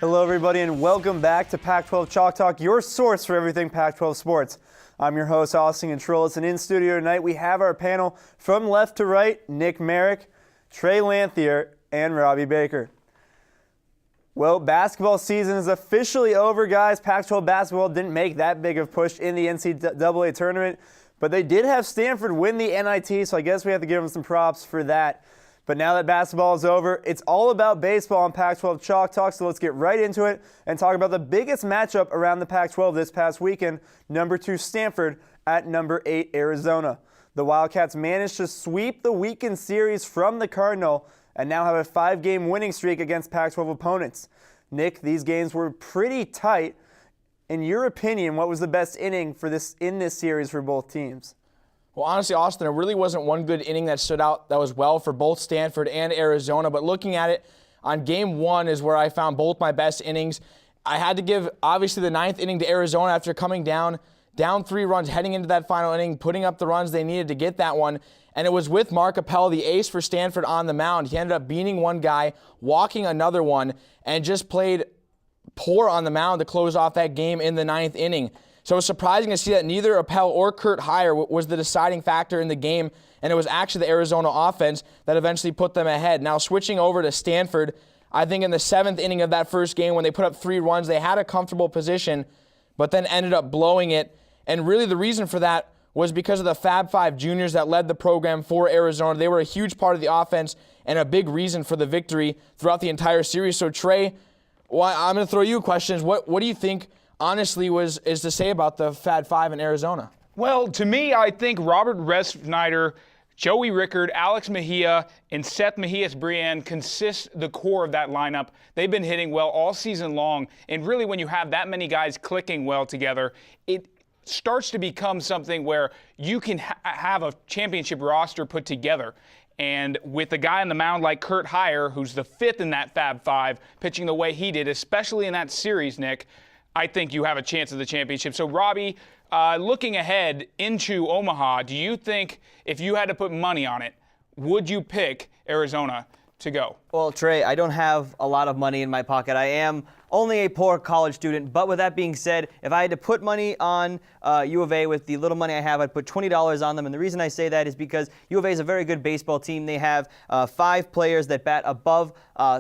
Hello, everybody, and welcome back to Pac-12 Chalk Talk, your source for everything Pac-12 sports. I'm your host, Austin Controlis, and in studio tonight we have our panel from left to right, Nick Merrick, Trey Lanthier, and Robbie Baker. Well, basketball season is officially over, guys. Pac-12 basketball didn't make that big of a push in the NCAA tournament, but they did have Stanford win the NIT, so I guess we have to give them some props for that. But now that basketball is over, it's all about baseball on Pac-12 Chalk Talk, so let's get right into it and talk about the biggest matchup around the Pac-12 this past weekend, number 2 Stanford at number 8 Arizona. The Wildcats managed to sweep the weekend series from the Cardinal and now have a 5-game winning streak against Pac-12 opponents. Nick, these games were pretty tight. In your opinion, what was the best inning in this series for both teams? Well, honestly, Austin, there really wasn't one good inning that stood out that was well for both Stanford and Arizona. But looking at it, on game 1 is where I found both my best innings. I had to give, obviously, the 9th inning to Arizona after coming down 3 runs, heading into that final inning, putting up the runs they needed to get that one. And it was with Mark Appel, the ace for Stanford, on the mound. He ended up beating one guy, walking another one, and just played poor on the mound to close off that game in the 9th inning. So it was surprising to see that neither Appel or Kurt Heyer was the deciding factor in the game, and it was actually the Arizona offense that eventually put them ahead. Now, switching over to Stanford, I think in the 7th inning of that first game when they put up 3 runs, they had a comfortable position, but then ended up blowing it. And really the reason for that was because of the Fab Five juniors that led the program for Arizona. They were a huge part of the offense and a big reason for the victory throughout the entire series. So, Trey, I'm going to throw you questions. What do you think honestly is to say about the Fab Five in Arizona? Well, to me, I think Robert Resnider, Joey Rickard, Alex Mejia, and Seth Mejias-Brienne consist the core of that lineup. They've been hitting well all season long, and really when you have that many guys clicking well together, it starts to become something where you can have a championship roster put together. And with a guy on the mound like Kurt Heyer, who's the 5th in that Fab Five, pitching the way he did, especially in that series, Nick, I think you have a chance at the championship. So, Robbie, looking ahead into Omaha, do you think if you had to put money on it, would you pick Arizona to go? Well, Trey, I don't have a lot of money in my pocket. I am only a poor college student. But with that being said, if I had to put money on U of A with the little money I have, I'd put $20 on them. And the reason I say that is because U of A is a very good baseball team. They have 5 players that bat above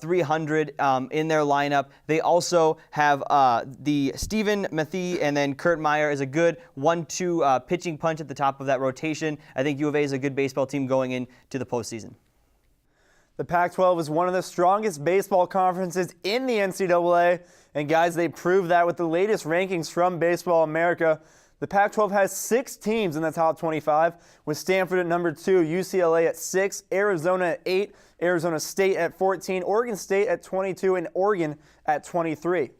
300 in their lineup. They also have the Stephen Matthey and then Kurt Meyer is a good 1-2 pitching punch at the top of that rotation. I think U of A is a good baseball team going into the postseason. The Pac-12 is one of the strongest baseball conferences in the NCAA, and guys, they proved that with the latest rankings from Baseball America. The Pac-12 has 6 teams in the top 25, with Stanford at number 2, UCLA at 6, Arizona at 8, Arizona State at 14, Oregon State at 22, and Oregon at 23.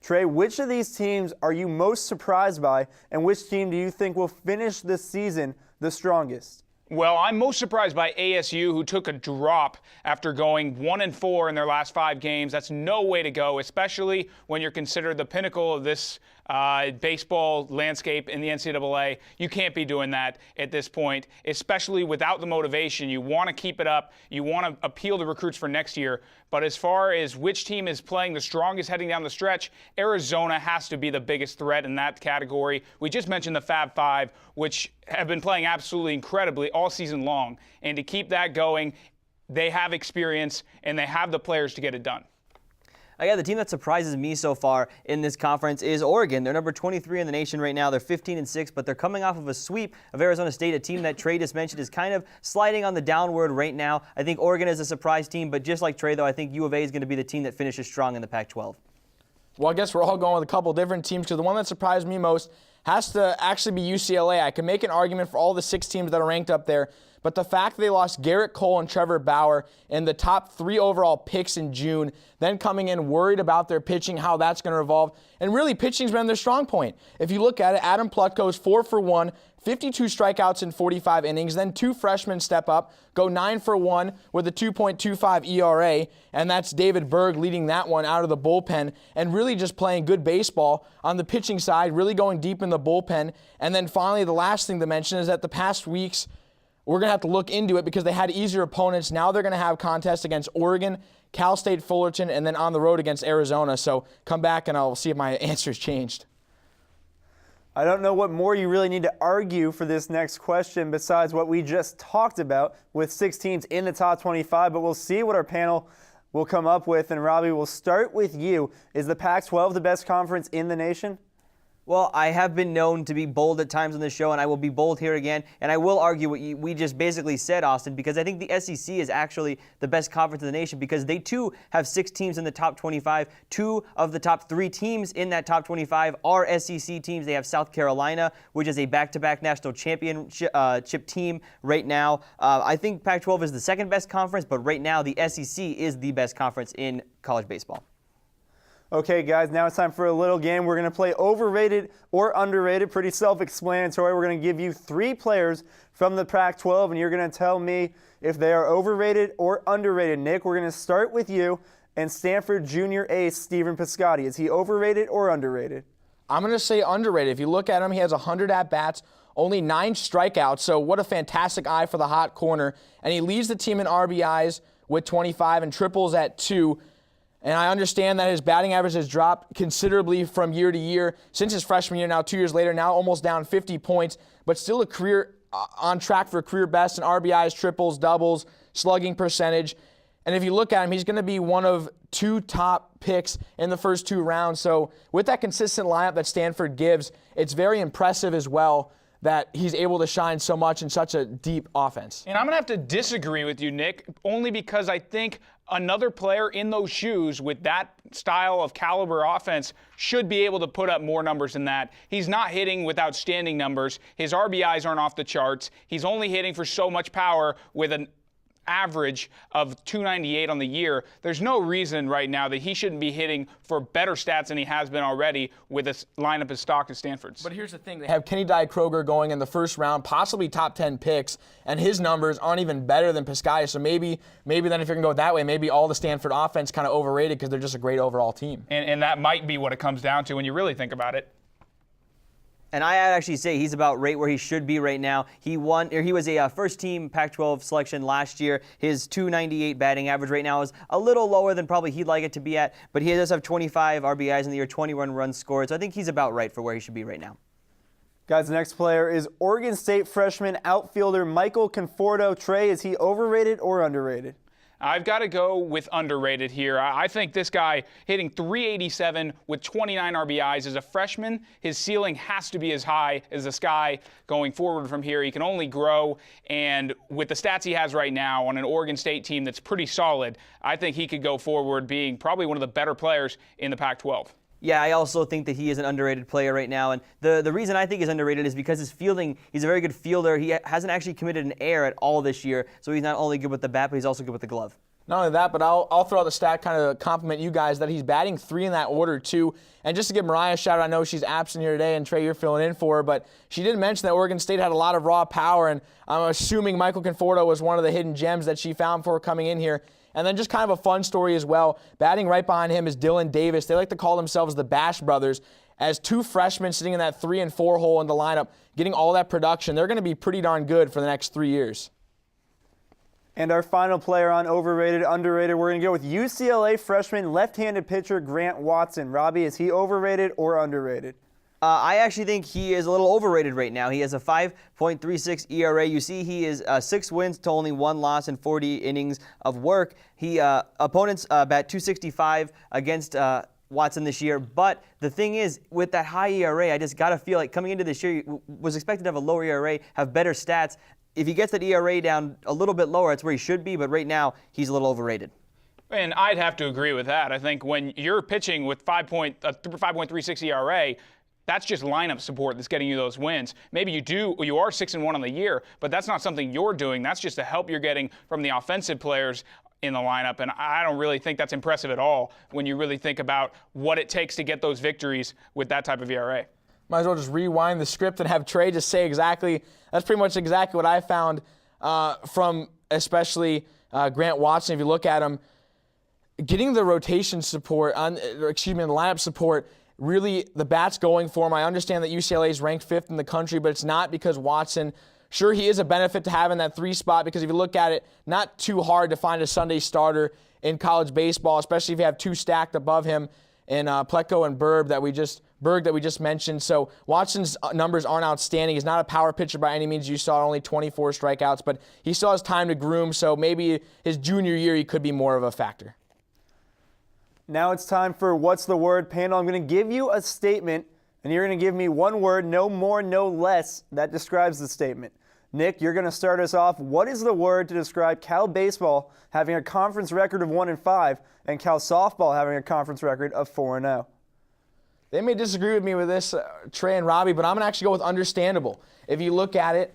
Trey, which of these teams are you most surprised by, and which team do you think will finish this season the strongest? Well, I'm most surprised by ASU, who took a drop after going 1-4 in their last 5 games. That's no way to go, especially when you're considered the pinnacle of this baseball landscape in the NCAA. You can't be doing that at this point, especially without the motivation. You want to keep it up. You want to appeal to recruits for next year. But as far as which team is playing the strongest heading down the stretch, Arizona has to be the biggest threat in that category. We just mentioned the Fab Five, which have been playing absolutely incredibly all season long. And to keep that going, they have experience and they have the players to get it done. Yeah, the team that surprises me so far in this conference is Oregon. They're number 23 in the nation right now. They're 15-6, but they're coming off of a sweep of Arizona State, a team that Trey just mentioned is kind of sliding on the downward right now. I think Oregon is a surprise team, but just like Trey, though, I think U of A is going to be the team that finishes strong in the Pac-12. Well, I guess we're all going with a couple different teams because the one that surprised me most has to actually be UCLA. I can make an argument for all the 6 teams that are ranked up there, but the fact that they lost Garrett Cole and Trevor Bauer in the top 3 overall picks in June, then coming in worried about their pitching, how that's going to evolve, and really pitching's been their strong point. If you look at it, Adam Plutko's 4 for 1, 52 strikeouts in 45 innings. Then 2 freshmen step up, go 9 for 1 with a 2.25 ERA, and that's David Berg leading that one out of the bullpen and really just playing good baseball on the pitching side, really going deep in the bullpen. And then finally, the last thing to mention is that the past weeks, we're going to have to look into it because they had easier opponents. Now they're going to have contests against Oregon, Cal State Fullerton, and then on the road against Arizona. So come back and I'll see if my answer's changed. I don't know what more you really need to argue for this next question besides what we just talked about with 6 teams in the top 25, but we'll see what our panel will come up with. And Robbie, we'll start with you. Is the Pac-12 the best conference in the nation? Well, I have been known to be bold at times on this show, and I will be bold here again. And I will argue what we just basically said, Austin, because I think the SEC is actually the best conference in the nation because they, too, have 6 teams in the top 25. 2 of the top 3 teams in that top 25 are SEC teams. They have South Carolina, which is a back-to-back national championship team right now. I think Pac-12 is the second best conference, but right now the SEC is the best conference in college baseball. Okay, guys, now it's time for a little game. We're going to play overrated or underrated. Pretty self-explanatory. We're going to give you 3 players from the Pac-12, and you're going to tell me if they are overrated or underrated. Nick, we're going to start with you and Stanford junior ace Stephen Piscotty. Is he overrated or underrated? I'm going to say underrated. If you look at him, he has 100 at-bats, only 9 strikeouts, so what a fantastic eye for the hot corner. And he leads the team in RBIs with 25 and triples at 2. And I understand that his batting average has dropped considerably from year to year since his freshman year, now 2 years later, now almost down 50 points, but still a career on track for a career best in RBIs, triples, doubles, slugging percentage. And if you look at him, he's going to be one of 2 top picks in the first 2 rounds. So with that consistent lineup that Stanford gives, it's very impressive as well that he's able to shine so much in such a deep offense. And I'm going to have to disagree with you, Nick, only because I think another player in those shoes with that style of caliber offense should be able to put up more numbers than that. He's not hitting with outstanding numbers. His RBIs aren't off the charts. He's only hitting for so much power with an average of 298 on the year. There's no reason right now that he shouldn't be hitting for better stats than he has been already with a lineup as stocked as Stanford's. But here's the thing. They have Kenny Kroger going in the first round, possibly top 10 picks, and his numbers aren't even better than Piscotty. So maybe then if you're going to go that way, maybe all the Stanford offense kind of overrated because they're just a great overall team. And that might be what it comes down to when you really think about it. And I actually say he's about right where he should be right now. He was a first-team Pac-12 selection last year. His 298 batting average right now is a little lower than probably he'd like it to be at, but he does have 25 RBIs in the year, 21 runs scored. So I think he's about right for where he should be right now. Guys, the next player is Oregon State freshman outfielder Michael Conforto. Trey, is he overrated or underrated? I've got to go with underrated here. I think this guy hitting 387 with 29 RBIs as a freshman, his ceiling has to be as high as the sky going forward from here. He can only grow, and with the stats he has right now on an Oregon State team that's pretty solid, I think he could go forward being probably one of the better players in the Pac-12. Yeah, I also think that he is an underrated player right now. And the reason I think he's underrated is because his fielding, he's a very good fielder. He hasn't actually committed an error at all this year. So he's not only good with the bat, but he's also good with the glove. Not only that, but I'll throw out the stat kind of compliment you guys that he's batting 3 in that order too. And just to give Mariah a shout out, I know she's absent here today, and Trey, you're filling in for her, but she did mention that Oregon State had a lot of raw power, and I'm assuming Michael Conforto was one of the hidden gems that she found for her coming in here. And then just kind of a fun story as well. Batting right behind him is Dylan Davis. They like to call themselves the Bash Brothers. As 2 freshmen sitting in that 3 and 4 hole in the lineup, getting all that production, they're going to be pretty darn good for the next 3 years. And our final player on overrated, underrated, we're going to go with UCLA freshman left-handed pitcher Grant Watson. Robbie, is he overrated or underrated? I actually think he is a little overrated right now. He has a 5.36 ERA. You see he is 6 wins to only 1 loss in 40 innings of work. Opponents bat 265 against Watson this year. But the thing is, with that high ERA, I just got to feel like coming into this year, he was expected to have a lower ERA, have better stats. If he gets that ERA down a little bit lower, that's where he should be. But right now, he's a little overrated. And I'd have to agree with that. I think when you're pitching with 5.36 ERA, that's just lineup support that's getting you those wins. Maybe you are 6-1 on the year, but that's not something you're doing. That's just the help you're getting from the offensive players in the lineup, and I don't really think that's impressive at all when you really think about what it takes to get those victories with that type of ERA. Might as well just rewind the script and have Trey just say exactly, that's pretty much exactly what I found from especially Grant Watson. If you look at him, getting the rotation support, the lineup support, really the bat's going for him. I understand that UCLA is ranked 5th in the country, but it's not because Watson Sure, he is a benefit to having that 3 spot because if you look at it, not too hard to find a Sunday starter in college baseball, especially if you have 2 stacked above him in Pleco and Berg that we just mentioned. So Watson's numbers aren't outstanding. He's not a power pitcher by any means. You saw only 24 strikeouts, but he still has time to groom, so maybe his junior year he could be more of a factor. Now it's time for What's the Word panel. I'm going to give you a statement, and you're going to give me one word, no more, no less, that describes the statement. Nick, you're going to start us off. What is the word to describe Cal baseball having a conference record of 1-5 and Cal softball having a conference record of 4-0? They may disagree with me with this, Trey and Robbie, but I'm going to actually go with understandable. If you look at it,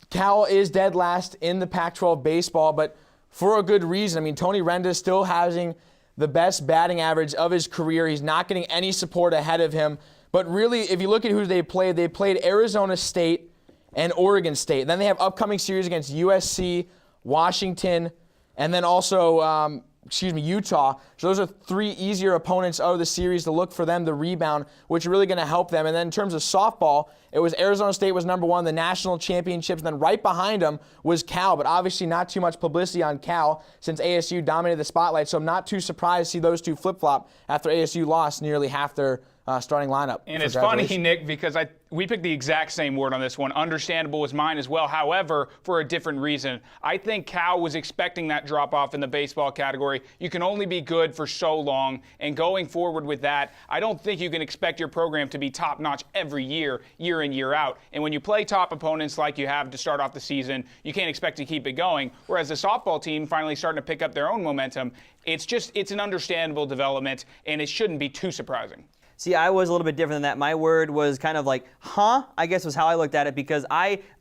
Cal is dead last in the Pac-12 baseball, but for a good reason. I mean, Tony Renda is still having the best batting average of his career. He's not getting any support ahead of him. But really, if you look at who they played Arizona State and Oregon State. Then they have upcoming series against USC, Washington, and then also, Utah. So those are 3 easier opponents of the series to look for them to rebound, which is really going to help them. And then in terms of softball, it was Arizona State was number 1, the national championships. And then right behind them was Cal, but obviously not too much publicity on Cal since ASU dominated the spotlight. So I'm not too surprised to see those two flip-flop after ASU lost nearly half their starting lineup. And it's funny, Nick, because we picked the exact same word on this one. Understandable was mine as well. However, for a different reason. I think Cal was expecting that drop-off in the baseball category. You can only be good for so long, and going forward with that, I don't think you can expect your program to be top-notch every year, year in, year out. And when you play top opponents like you have to start off the season, you can't expect to keep it going. Whereas the softball team finally starting to pick up their own momentum, it's an understandable development, and it shouldn't be too surprising. See, I was a little bit different than that. My word was kind of like, I guess was how I looked at it, because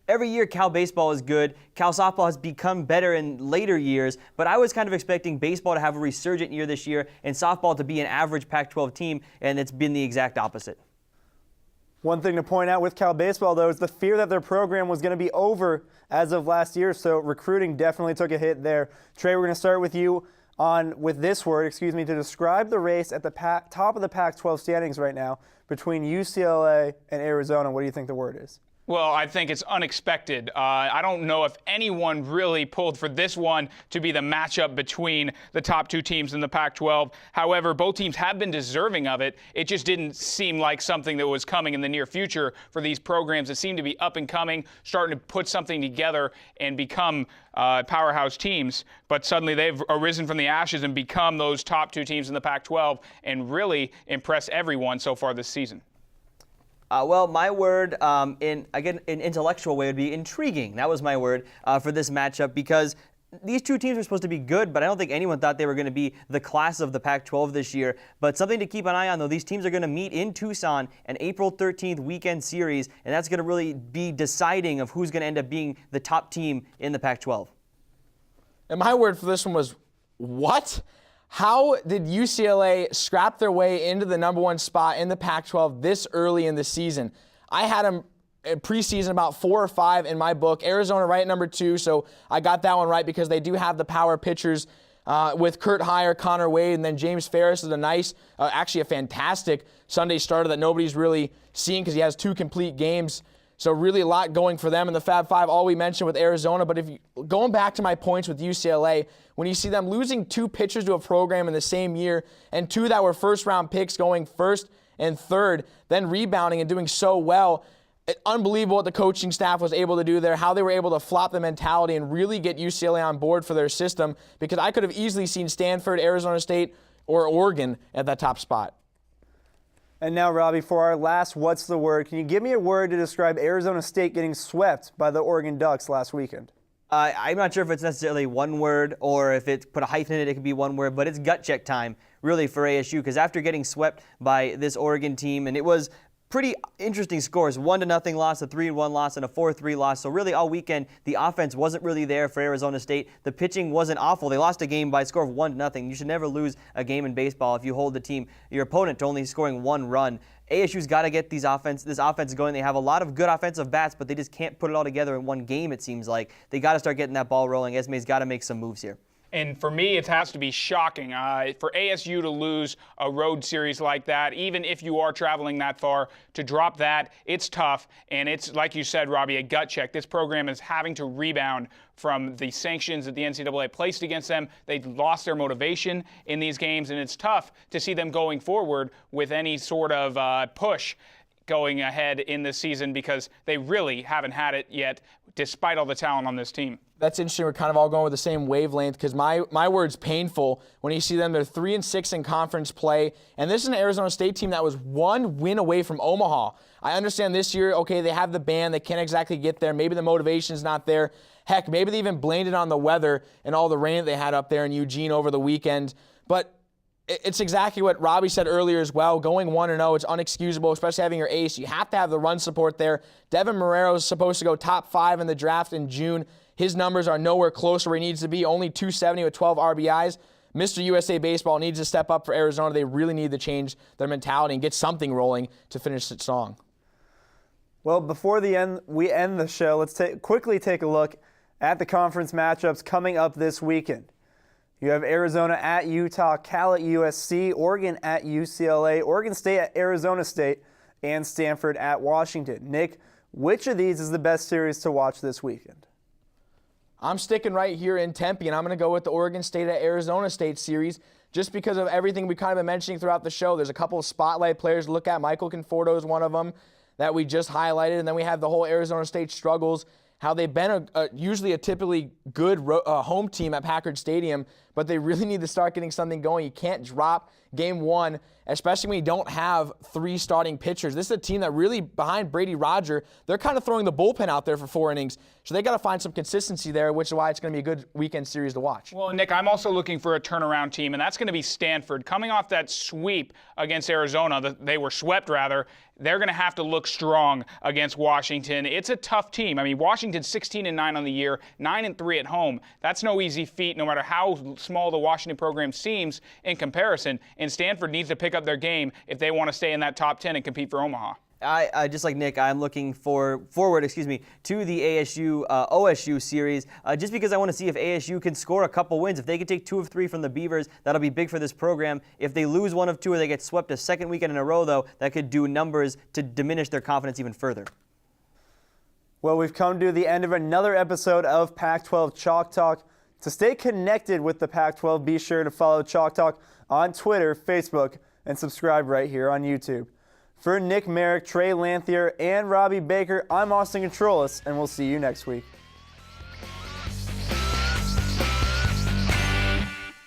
every year Cal baseball is good. Cal softball has become better in later years, but I was kind of expecting baseball to have a resurgent year this year and softball to be an average Pac-12 team, and it's been the exact opposite. One thing to point out with Cal baseball, though, is the fear that their program was going to be over as of last year, so recruiting definitely took a hit there. Trey, we're going to start with you with this word, to describe the race at the top of the Pac-12 standings right now between UCLA and Arizona. What do you think the word is? Well, I think it's unexpected. I don't know if anyone really pulled for this one to be the matchup between the top 2 teams in the Pac-12. However, both teams have been deserving of it. It just didn't seem like something that was coming in the near future for these programs that seem to be up and coming, starting to put something together and become powerhouse teams. But suddenly they've arisen from the ashes and become those top 2 teams in the Pac-12 and really impressed everyone so far this season. Well, my word, in intellectual way, would be intriguing. That was my word for this matchup, because these 2 teams were supposed to be good, but I don't think anyone thought they were going to be the class of the Pac-12 this year. But something to keep an eye on, though, these teams are going to meet in Tucson, an April 13th weekend series, and that's going to really be deciding of who's going to end up being the top team in the Pac-12. And my word for this one was, what? How did UCLA scrap their way into the number 1 spot in the Pac-12 this early in the season? I had them preseason about 4 or 5 in my book. Arizona right at number 2, so I got that one right because they do have the power pitchers with Kurt Heyer, Connor Wade, and then James Ferris is actually a fantastic Sunday starter that nobody's really seen because he has 2 complete games. So really a lot going for them in the Fab Five, all we mentioned with Arizona. But going back to my points with UCLA, when you see them losing 2 pitchers to a program in the same year and 2 that were first-round picks going first and third, then rebounding and doing so well, unbelievable what the coaching staff was able to do there, how they were able to flop the mentality and really get UCLA on board for their system, because I could have easily seen Stanford, Arizona State, or Oregon at that top spot. And now, Robbie, for our last What's the Word, can you give me a word to describe Arizona State getting swept by the Oregon Ducks last weekend? I'm not sure if it's necessarily one word or if it's put a hyphen in it, it could be one word, but it's gut check time, really, for ASU, because after getting swept by this Oregon team, and it was pretty interesting scores, 1-0 loss, a 3-1 loss, and a 4-3 loss. So really all weekend, the offense wasn't really there for Arizona State. The pitching wasn't awful. They lost a game by a score of 1-0. You should never lose a game in baseball if you hold your opponent to only scoring 1 run. ASU's got to get this offense going. They have a lot of good offensive bats, but they just can't put it all together in one game, it seems like. They got to start getting that ball rolling. Esme's got to make some moves here. And for me, it has to be shocking. For ASU to lose a road series like that, even if you are traveling that far, to drop that, it's tough. And it's, like you said, Robbie, a gut check. This program is having to rebound from the sanctions that the NCAA placed against them. They lost their motivation in these games, and it's tough to see them going forward with any sort of push going ahead in this season because they really haven't had it yet, despite all the talent on this team. That's interesting. We're kind of all going with the same wavelength because my word's painful when you see them. They're 3-6 in conference play, and this is an Arizona State team that was 1 win away from Omaha. I understand this year, okay, they have the ban. They can't exactly get there. Maybe the motivation's not there. Heck, maybe they even blamed it on the weather and all the rain that they had up there in Eugene over the weekend. But it's exactly what Robbie said earlier as well. Going 1-0, it's unexcusable, especially having your ace. You have to have the run support there. Devin Marrero is supposed to go top 5 in the draft in June. His numbers are nowhere close to where he needs to be, only 270 with 12 RBIs. Mr. USA Baseball needs to step up for Arizona. They really need to change their mentality and get something rolling to finish it strong. Well, before we end the show, let's quickly take a look at the conference matchups coming up this weekend. You have Arizona at Utah, Cal at USC, Oregon at UCLA, Oregon State at Arizona State, and Stanford at Washington. Nick, which of these is the best series to watch this weekend? I'm sticking right here in Tempe, and I'm going to go with the Oregon State at Arizona State series just because of everything we've kind of been mentioning throughout the show. There's a couple of spotlight players to look at. Michael Conforto is one of them that we just highlighted, and then we have the whole Arizona State struggles, how they've been usually a typically good home team at Packard Stadium, but they really need to start getting something going. You can't drop game 1, especially when you don't have 3 starting pitchers. This is a team that really, behind Brady Roger, they're kind of throwing the bullpen out there for 4 innings. So they got to find some consistency there, which is why it's going to be a good weekend series to watch. Well, Nick, I'm also looking for a turnaround team, and that's going to be Stanford. Coming off that sweep against Arizona, they were swept rather, they're going to have to look strong against Washington. It's a tough team. I mean, Washington's 16-9 on the year, 9-3 at home. That's no easy feat, no matter how small the Washington program seems in comparison. And Stanford needs to pick up their game if they want to stay in that top 10 and compete for Omaha. I just like Nick, I'm looking forward to the ASU-OSU series just because I want to see if ASU can score a couple wins. If they can take 2 of 3 from the Beavers, that'll be big for this program. If they lose 1 of 2 or they get swept a second weekend in a row, though, that could do numbers to diminish their confidence even further. Well, we've come to the end of another episode of Pac-12 Chalk Talk. To stay connected with the Pac-12, be sure to follow Chalk Talk on Twitter, Facebook, and subscribe right here on YouTube. For Nick Merrick, Trey Lanthier, and Robbie Baker, I'm Austin Controlis, and we'll see you next week.